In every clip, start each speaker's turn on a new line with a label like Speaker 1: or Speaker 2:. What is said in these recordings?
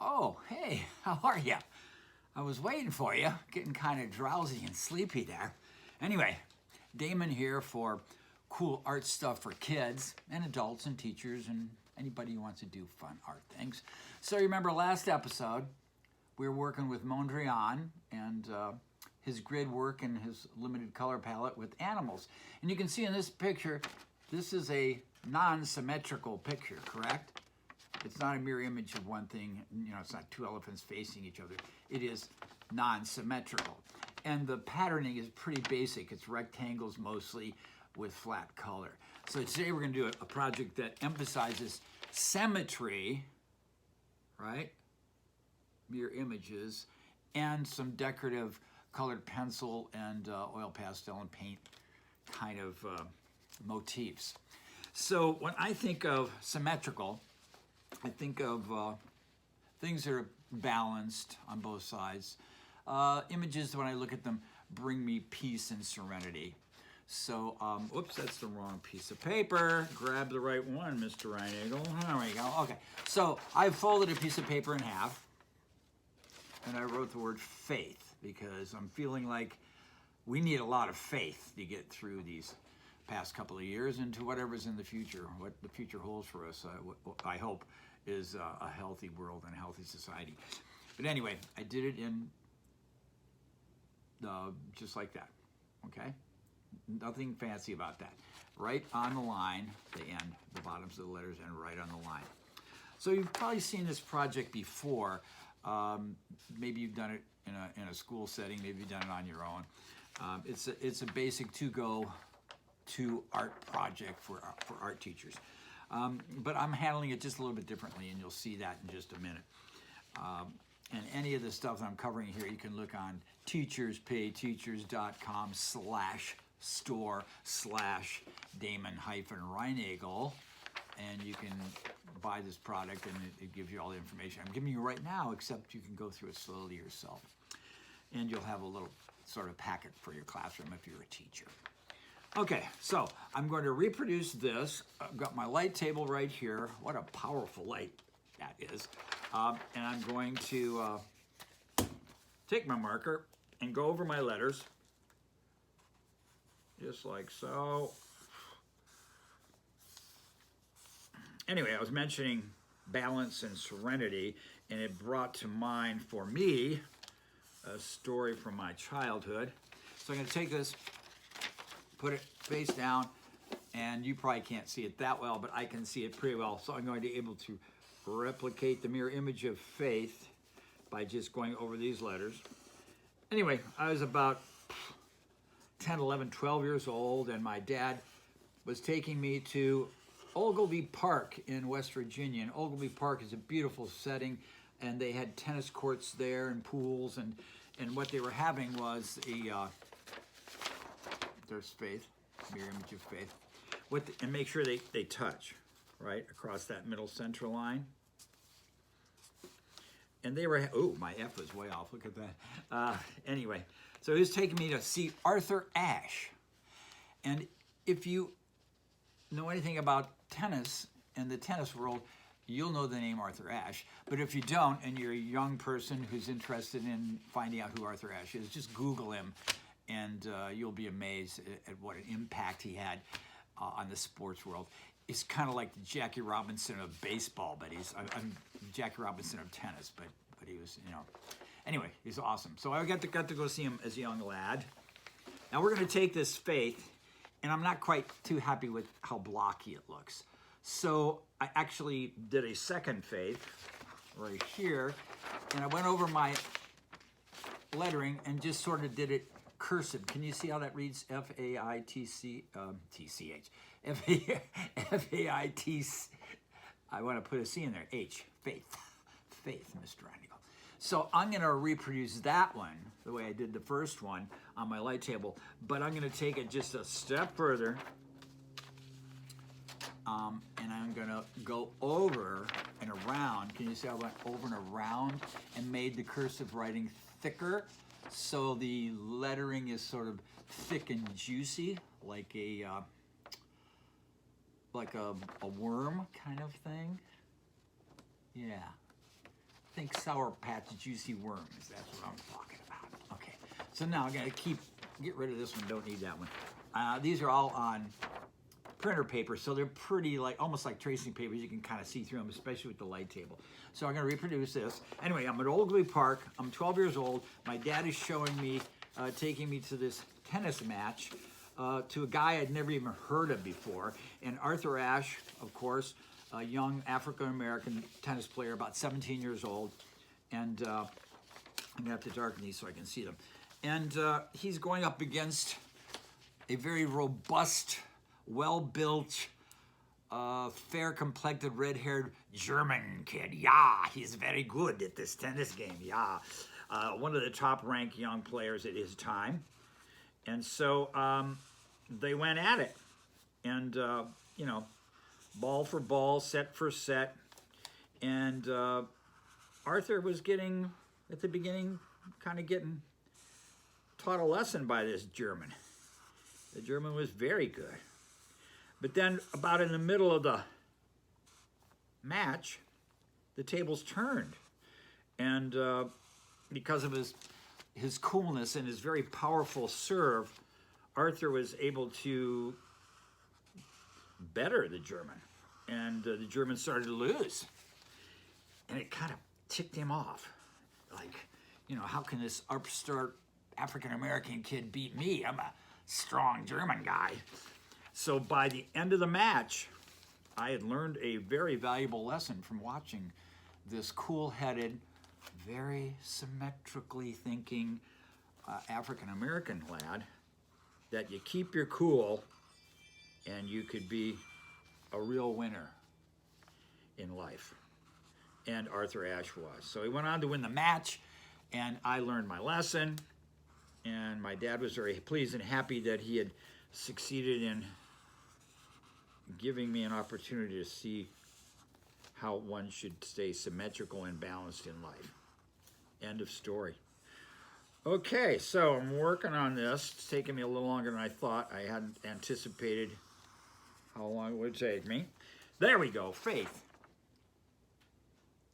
Speaker 1: Oh, hey, how are you? I was waiting for you, getting kind of drowsy and sleepy there. Anyway, Damon here for cool art stuff for kids and adults and teachers and anybody who wants to do fun art things. So you remember last episode, we were working with Mondrian and his grid work and his limited color palette with animals. And you can see in this picture, this is a non-symmetrical picture, correct? It's not a mirror image of one thing, it's not two elephants facing each other. It is non-symmetrical. And the patterning is pretty basic. It's rectangles mostly with flat color. So today we're gonna do a project that emphasizes symmetry, right? Mirror images, and some decorative colored pencil and oil pastel and paint kind of motifs. So when I think of symmetrical, I think of things that are balanced on both sides. Images, when I look at them, bring me peace and serenity. So, oops, that's the wrong piece of paper. Grab the right one, Mr. Reinagle. There we go. Okay, so I folded a piece of paper in half, and I wrote the word faith because I'm feeling like we need a lot of faith to get through these past couple of years into whatever's in the future. What the future holds for us, I hope, is a healthy world and a healthy society. But anyway, I did it in just like that, okay? Nothing fancy about that. Right on the line, the end, the bottoms of the letters, and right on the line. So you've probably seen this project before. Maybe you've done it in a school setting. Maybe you've done it on your own. It's a basic to art project for art teachers. But I'm handling it just a little bit differently, and you'll see that in just a minute. And any of the stuff that I'm covering here, you can look on teacherspayteachers.com/store/Damon-Reinagle, and you can buy this product, and it gives you all the information I'm giving you right now, except you can go through it slowly yourself. And you'll have a little sort of packet for your classroom if you're a teacher. Okay, so I'm going to reproduce this. I've got my light table right here. What a powerful light that is. And I'm going to take my marker and go over my letters, just like so. Anyway, I was mentioning balance and serenity, and it brought to mind for me a story from my childhood. So I'm going to take this, put it face down, and you probably can't see it that well, but I can see it pretty well. So I'm going to be able to replicate the mirror image of faith by just going over these letters. Anyway, I was about 10, 11, 12 years old, and my dad was taking me to Ogilvy Park in West Virginia. And Ogilvy Park is a beautiful setting, and they had tennis courts there and pools, and what they were having was there's faith, mirror image of faith. And make sure they touch, right, across that middle center line. And they were, oh, my F was way off, look at that. Anyway, so he was taking me to see Arthur Ashe. And if you know anything about tennis and the tennis world, you'll know the name Arthur Ashe. But if you don't, and you're a young person who's interested in finding out who Arthur Ashe is, just Google him, and you'll be amazed at what an impact he had on the sports world. It's kind of like the Jackie Robinson of baseball, but I'm Jackie Robinson of tennis, but he was, anyway, he's awesome. So I got to go see him as a young lad. Now we're going to take this faith, and I'm not quite too happy with how blocky it looks. So I actually did a second faith right here, and I went over my lettering and just sort of did it cursive. Can you see how that reads? F-A-I-T-C, T-C-H. F-A-I-T, I want to put a C in there. H, faith. Faith, Mr. Reinagle. So I'm going to reproduce that one the way I did the first one on my light table, but I'm going to take it just a step further, and I'm going to go over and around. Can you see how I went over and around and made the cursive writing thicker? So the lettering is sort of thick and juicy, like a worm kind of thing. Yeah. think Sour Patch Juicy Worms. That's what I'm talking about. Okay, so now I'm gonna get rid of this one. Don't need that one. These are all on printer paper, so they're pretty almost like tracing papers. You can kind of see through them, especially with the light table. So I'm gonna reproduce this. Anyway, I'm at Old Glue Park. I'm 12 years old. My dad is showing me, taking me to this tennis match to a guy I'd never even heard of before. And Arthur Ashe, of course, a young African-American tennis player, about 17 years old. And I'm gonna have to darken these so I can see them. And he's going up against a very robust, well-built, fair-complected, red-haired German kid. Yeah, he's very good at this tennis game. Yeah, one of the top-ranked young players at his time. And so they went at it. And, you know, ball for ball, set for set. And Arthur was getting, at the beginning, kind of getting taught a lesson by this German. The German was very good. But then about in the middle of the match, the tables turned. And because of his coolness and his very powerful serve, Arthur was able to better the German. And the German started to lose. And it kind of ticked him off. Like, you know, how can this upstart African-American kid beat me? I'm a strong German guy. So by the end of the match, I had learned a very valuable lesson from watching this cool-headed, very symmetrically thinking African-American lad, that you keep your cool and you could be a real winner in life. And Arthur Ashe was. So he went on to win the match, and I learned my lesson. And my dad was very pleased and happy that he had succeeded in giving me an opportunity to see how one should stay symmetrical and balanced in life. End of story. Okay, so I'm working on this. It's taking me a little longer than I thought. I hadn't anticipated how long it would take me. There we go, Faith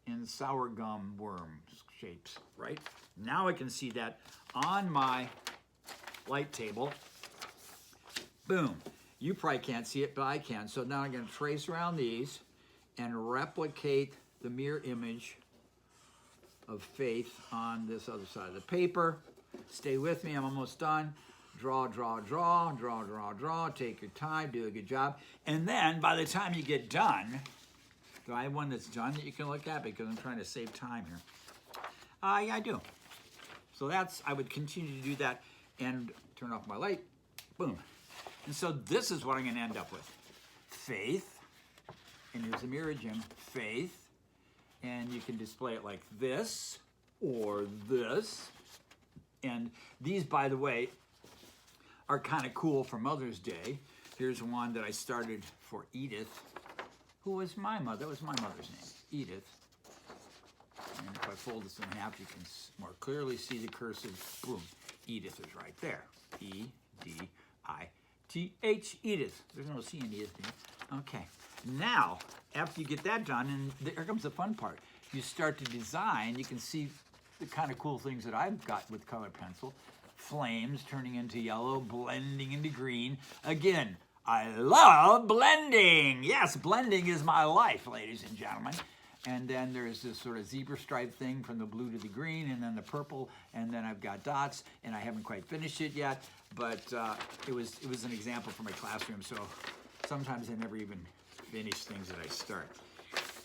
Speaker 1: in sour gum worm shapes, right? Now I can see that on my light table. Boom. You probably can't see it, but I can. So now I'm going to trace around these and replicate the mirror image of Faith on this other side of the paper. Stay with me. I'm almost done. Draw, draw, draw, draw, draw, draw. Take your time. Do a good job. And then by the time you get done, do I have one that's done that you can look at? Because I'm trying to save time here. Yeah, I do. So that's, I would continue to do that and turn off my light. Boom. And so this is what I'm going to end up with. Faith. And here's the mirror, Jim. Faith. And you can display it like this or this. And these, by the way, are kind of cool for Mother's Day. Here's one that I started for Edith, who was my mother. That was my mother's name, Edith. And if I fold this in half, you can more clearly see the cursive. Boom. Edith is right there. E-D-I-T-H, Edith. There's no C in Edith. Okay. Now, after you get that done, and here comes the fun part. You start to design. You can see the kind of cool things that I've got with color pencil. Flames turning into yellow, blending into green. Again, I love blending. Yes, blending is my life, ladies and gentlemen. And then there's this sort of zebra stripe thing from the blue to the green, and then the purple, and then I've got dots, and I haven't quite finished it yet, but it was an example for my classroom, so sometimes I never even finish things that I start.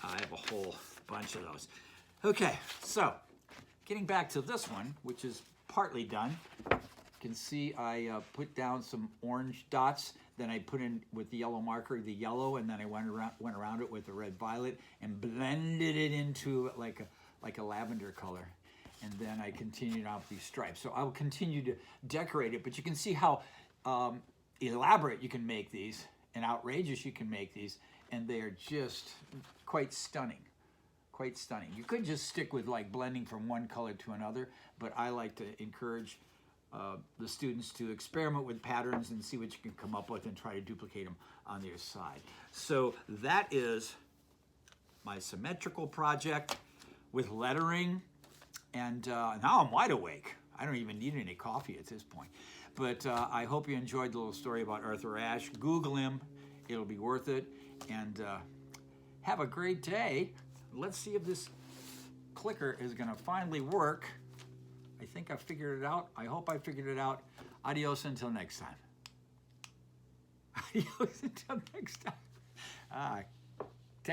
Speaker 1: I have a whole bunch of those. Okay, so getting back to this one, which is partly done. You can see I put down some orange dots, then I put in with the yellow marker the yellow, and then I went around it with the red violet and blended it into like a lavender color. And then I continued on with these stripes. So I will continue to decorate it, but you can see how elaborate you can make these and outrageous you can make these, and they are just quite stunning. Quite stunning. You could just stick with like blending from one color to another, but I like to encourage the students to experiment with patterns and see what you can come up with and try to duplicate them on the other side. So that is my symmetrical project with lettering. And now I'm wide awake. I don't even need any coffee at this point. But I hope you enjoyed the little story about Arthur Ashe. Google him. It'll be worth it. And have a great day. Let's see if this clicker is going to finally work. I think I figured it out. I hope I figured it out. Adios until next time. Adios until next time.